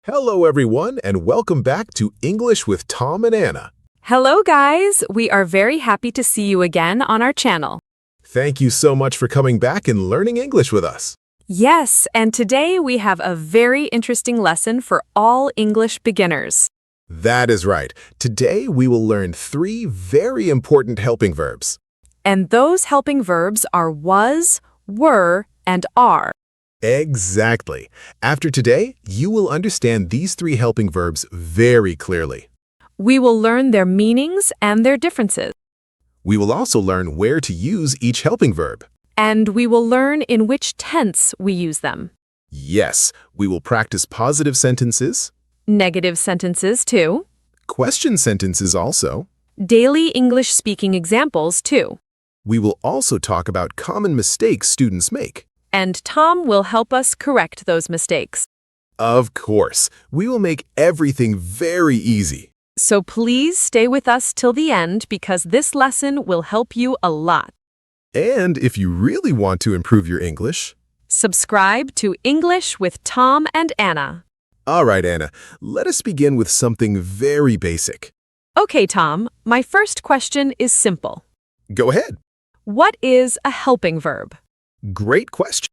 Hello, everyone, and welcome back to English with Tom and Anna. Hello, guys! We are very happy to see you again on our channel. Thank you so much for coming back and learning English with us. Yes, and today we have a very interesting lesson for all English beginners. That is right. Today we will learn 3 very important helping verbs. And those helping verbs are was, were, and are. Exactly. After today, you will understand these 3 helping verbs very clearly. We will learn their meanings and their differences. We will also learn where to use each helping verb. And we will learn in which tense we use them. Yes, we will practice positive sentences, Negative sentences, too. question sentences also. Daily English speaking examples, too. We will also talk about common mistakes students make. And Tom will help us correct those mistakes. Of course, we will make everything very easy. So please stay with us till the end because this lesson will help you a lot. And if you really want to improve your English, Subscribe to English with Tom and Anna. all right, Anna, let us begin with something very basic. Okay, Tom, my first question is simple. Go ahead. What is a helping verb? Great question.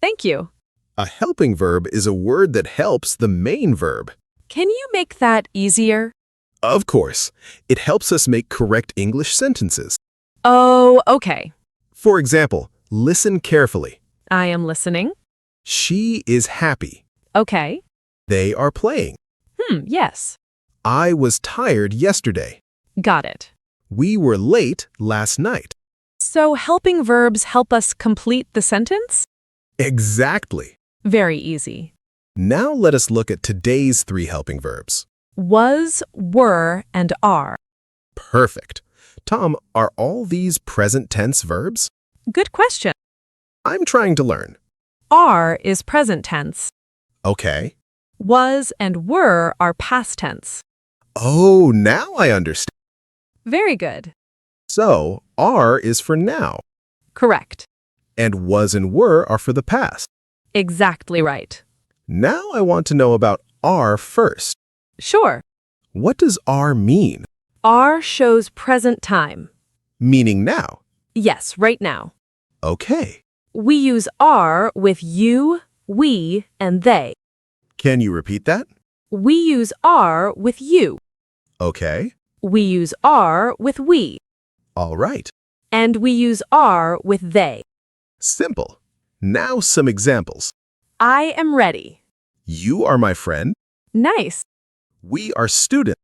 Thank you. A helping verb is a word that helps the main verb. Can you make that easier? Of course, it helps us make correct English sentences. Oh, okay. For example, listen carefully. I am listening. She is happy. Okay. They are playing. Yes. I was tired yesterday. Got it. We were late last night. So helping verbs help us complete the sentence? Exactly. Very easy. Now let us look at today's 3 helping verbs. Was, were, and are. Perfect. Tom, are all these present tense verbs? Good question. I'm trying to learn. Are is present tense. Okay. Was and were are past tense. Oh, now I understand. Very good. So, are is for now, Correct. and was and were are for the past. Exactly right. Now I want to know about are first. Sure. What does are mean? Are shows present time. Meaning now. Yes, right now. Okay. We use are with you, we, and they. Can you repeat that? We use are with you. Okay. We use are with we. All right. And we use are with they. Simple. Now some examples. I am ready. You are my friend. Nice. We are students.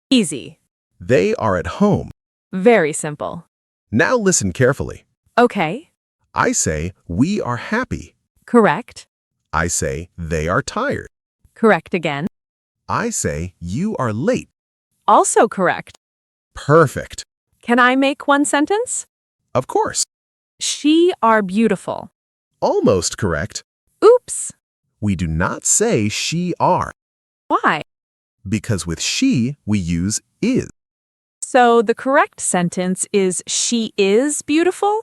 Easy. They are at home. Very simple. Now listen carefully. Okay. I say we are happy. Correct. I say they are tired. Correct again. I say you are late. Also correct. Perfect. Can I make one sentence? Of course. She are beautiful. Almost correct. Oops. We do not say she are, Why? because with she we use is. So the correct sentence is she is beautiful?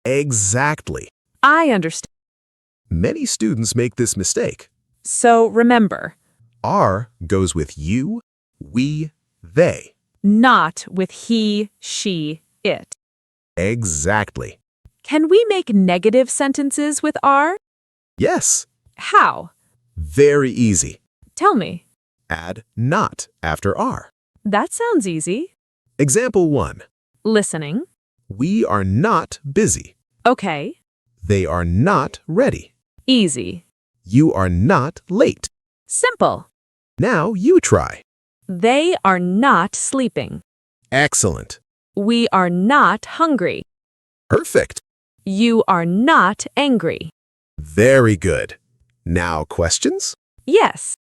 Exactly. I understand. Many students make this mistake. So remember, Are goes with you, we, they. not with he, she, it. Exactly. Can we make negative sentences with are? Yes. How? Very easy. Tell me. Add not after are. That sounds easy. Example 1. Listening. We are not busy. Okay. They are not ready. Easy. You are not late. Simple. Now you try. They are not sleeping. Excellent. We are not hungry. Perfect. You are not angry. Very good. Now questions? Yes.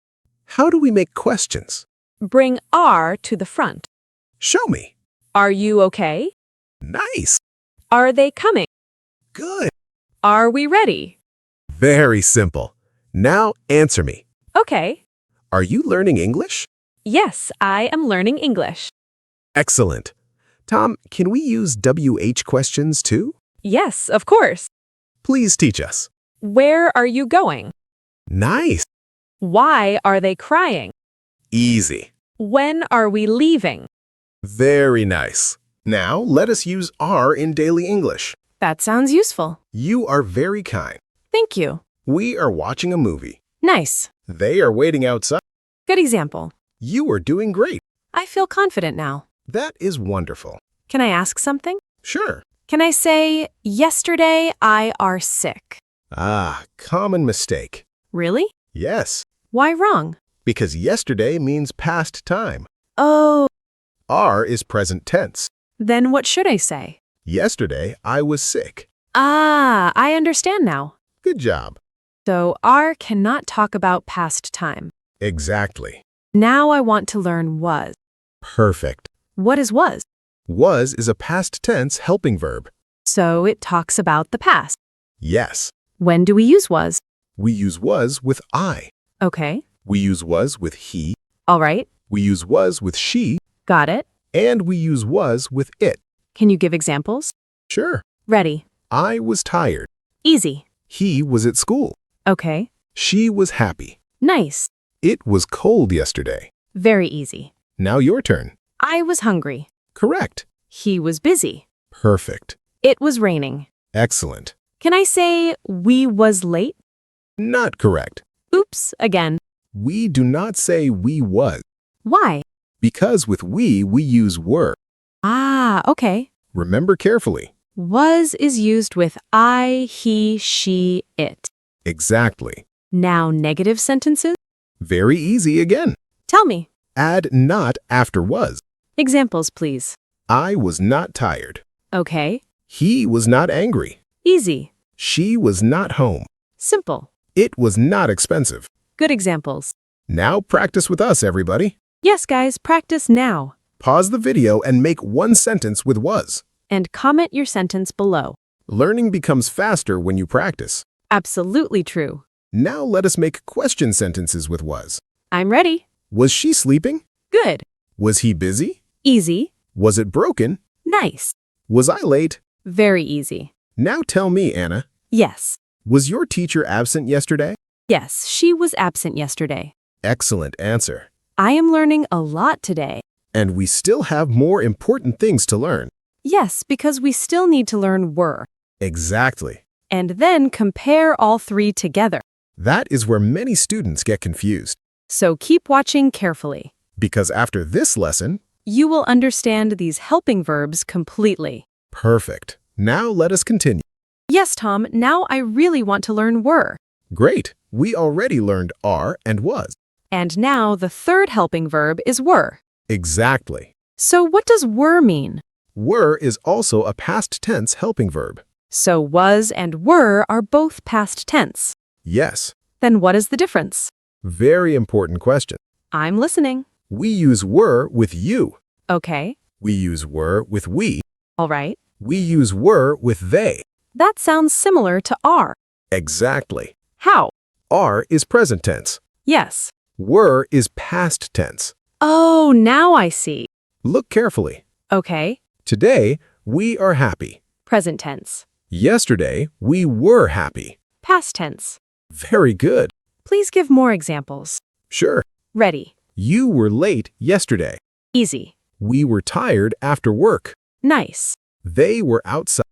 How do we make questions? Bring are to the front. Show me. Are you okay? Nice. Are they coming? Good. Are we ready? Very simple. Now answer me. Okay. Are you learning English? Yes, I am learning English. Excellent. Tom, can we use WH questions too? Yes, of course. Please teach us. Where are you going? Nice. Why are they crying? Easy. When are we leaving? Very nice. Now, let us use are in daily English. That sounds useful. You are very kind. Thank you. We are watching a movie. Nice. They are waiting outside. Good example. You are doing great. I feel confident now. That is wonderful. Can I ask something? Sure. Can I say, yesterday I are sick? Common mistake. Really? Yes, Why wrong? because yesterday means past time. Oh, Are is present tense. then what should I say? Yesterday, I was sick. I understand now. Good job. So are cannot talk about past time. Exactly. Now I want to learn was. Perfect. What is was? Was is a past tense helping verb. So it talks about the past. Yes. When do we use was? We use was with I. Okay. We use was with he. All right. We use was with she. Got it. And we use was with it. Can you give examples? Sure. Ready. I was tired. Easy. He was at school. Okay. She was happy. Nice. It was cold yesterday. Very easy. Now your turn. I was hungry. Correct. He was busy. Perfect. It was raining. Excellent. Can I say we was late? Not correct. Oops, again. We do not say we was, Why? because with we use were. Okay. Remember carefully. Was is used with I, he, she, it. Exactly. Now negative sentences? Very easy again. Tell me. Add not after was. Examples, please. I was not tired. Okay. He was not angry. Easy. She was not home. Simple. It was not expensive. Good examples. Now practice with us, everybody. Yes, guys, practice now. Pause the video and make one sentence with was. And comment your sentence below. Learning becomes faster when you practice. Absolutely true. Now let us make question sentences with was. I'm ready. Was she sleeping? Good. Was he busy? Easy. Was it broken? Nice. Was I late? Very easy. Now tell me, Anna, Yes. was your teacher absent yesterday? Yes, she was absent yesterday. Excellent answer. I am learning a lot today. And we still have more important things to learn. Yes, because we still need to learn were. Exactly. And then compare all three together. That is where many students get confused. So keep watching carefully. Because after this lesson, You will understand these helping verbs completely. perfect. Now let us continue. Yes, Tom, now I really want to learn were. Great. We already learned are and was. And now the third helping verb is were. Exactly. So what does were mean? Were is also a past tense helping verb. So was and were are both past tense. Yes. Then what is the difference? Very important question. I'm listening. We use were with you. Okay. We use were with we. All right. We use were with they. That sounds similar to are. Exactly. How? Are is present tense. Yes. Were is past tense. Oh, now I see. Look carefully. Okay. Today, we are happy. Present tense. Yesterday, we were happy. Past tense. Very good. Please give more examples. Sure. Ready. You were late yesterday. Easy. We were tired after work. Nice. They were outside.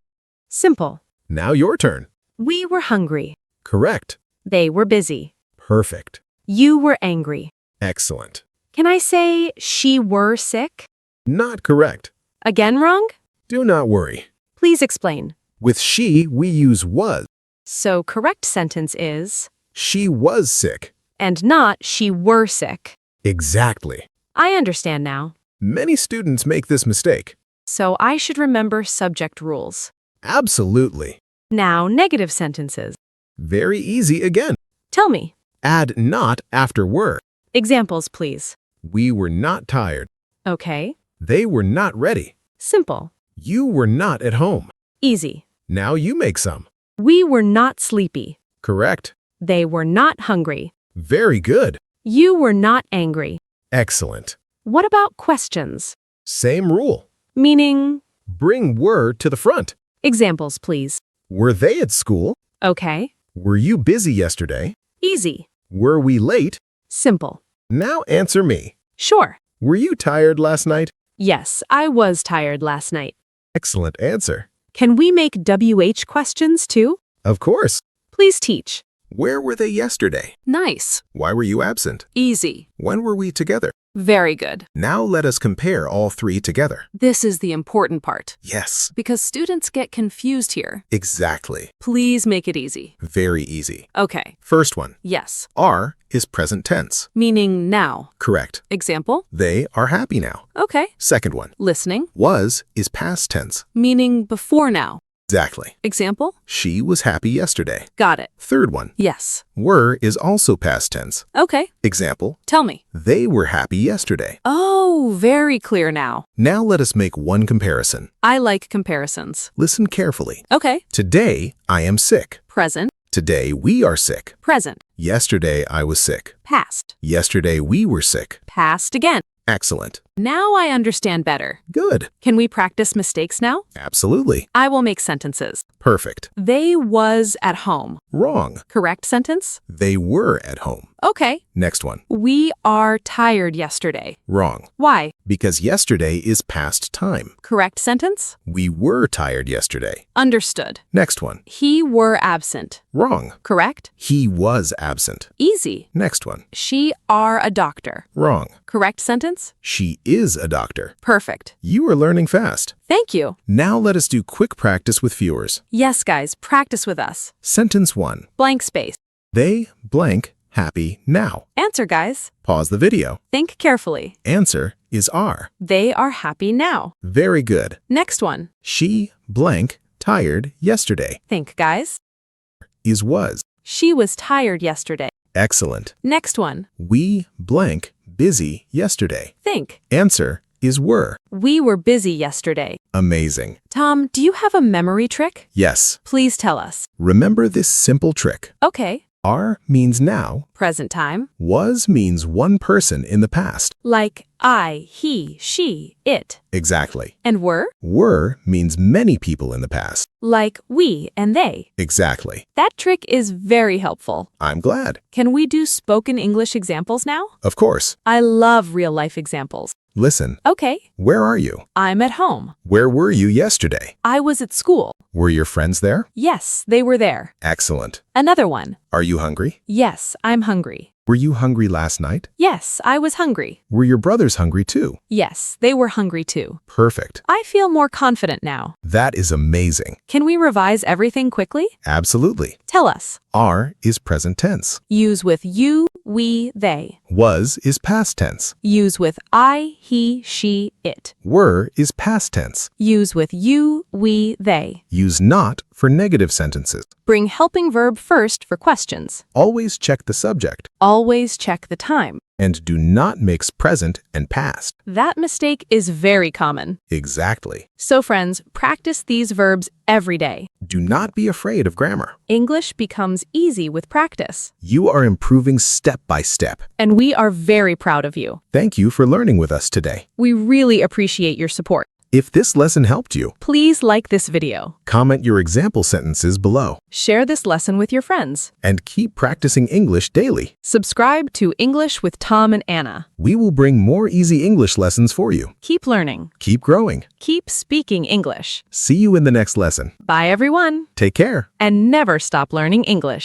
Simple. Now your turn. We were hungry. Correct. They were busy. Perfect. You were angry. Excellent. Can I say she were sick? Not correct. Again wrong? Do not worry. Please explain. With she, we use was. So correct sentence is, She was sick. and not she were sick. Exactly. I understand now. Many students make this mistake. So I should remember subject rules. Absolutely. Now negative sentences. Very easy again. Tell me. Add not after were. Examples, please. We were not tired. Okay. They were not ready. Simple. You were not at home. Easy. Now you make some. We were not sleepy. Correct. They were not hungry. Very good. You were not angry. Excellent. What about questions? Same rule. Meaning, Bring were to the front. examples, please. Were they at school? Okay. Were you busy yesterday? Easy. Were we late? Simple. Now answer me. Sure. Were you tired last night? Yes, I was tired last night. Excellent answer. Can we make WH questions too? Of course. Please teach. Where were they yesterday? Nice. Why were you absent? Easy. When were we together? Very good. Now let us compare all three together. This is the important part, Yes, because students get confused here. exactly. Please make it easy. Very easy. Okay. First one. Yes. Are is present tense. Meaning now. Correct. Example? They are happy now. Okay. Second one. Listening. Was is past tense. Meaning before now. Exactly. Example? She was happy yesterday. Got it. Third one. Yes. Were is also past tense. Okay. Example. Tell me. They were happy yesterday. Oh, very clear now. Now let us make one comparison. I like comparisons. Listen carefully. Okay. Today, I am sick. Present. Today, we are sick. Present. Yesterday, I was sick. Past. Yesterday, we were sick. Past again. Excellent. Now I understand better. Good. Can we practice mistakes now? Absolutely. I will make sentences. Perfect. They was at home. Wrong. Correct sentence? They were at home. Okay. Next one. We are tired yesterday. Wrong. Why? Because yesterday is past time. Correct sentence? We were tired yesterday. Understood. Next one. He were absent. Wrong. Correct? He was absent. Easy. Next one. She are a doctor. Wrong. Correct sentence? She is a doctor. Perfect. You are learning fast. Thank you. Now let us do quick practice with viewers. Yes, guys, practice with us. Sentence 1. Blank space. They blank happy now. Answer, guys. Pause the video. Think carefully. Answer is are. They are happy now. Very good. Next one. She blank tired yesterday. Think, guys. Is was. She was tired yesterday. Excellent. Next one. We blank busy yesterday. Think. Answer is were. We were busy yesterday. Amazing. Tom, do you have a memory trick? Yes. Please tell us. Remember this simple trick. Okay. Are means now. Present time. Was means one person in the past. Like I, he, she, it. Exactly. And were? Were means many people in the past. Like we and they. Exactly. That trick is very helpful. I'm glad. Can we do spoken English examples now? Of course. I love real-life examples. Listen. Okay. Where are you? I'm at home. Where were you yesterday? I was at school. Were your friends there? Yes, they were there. Excellent. Another one. Are you hungry? Yes, I'm hungry. Were you hungry last night? Yes, I was hungry. Were your brothers hungry too? Yes, they were hungry too. Perfect. I feel more confident now. That is amazing. Can we revise everything quickly? Absolutely. Tell us. Are is present tense. Use with you, we, they. Was is past tense. Use with I, he, she, it. Were is past tense. Use with you, we, they. Use not for negative sentences. Bring helping verb first for questions. Always check the subject. Always check the time. And do not mix present and past. That mistake is very common. Exactly. So friends, practice these verbs every day. Do not be afraid of grammar. English becomes easy with practice. You are improving step by step. And we are very proud of you. Thank you for learning with us today. We really appreciate your support. If this lesson helped you, Please like this video. comment your example sentences below. Share this lesson with your friends. And keep practicing English daily. Subscribe to English with Tom and Anna. We will bring more easy English lessons for you. Keep learning. Keep growing. Keep speaking English. See you in the next lesson. Bye everyone. Take care. And never stop learning English.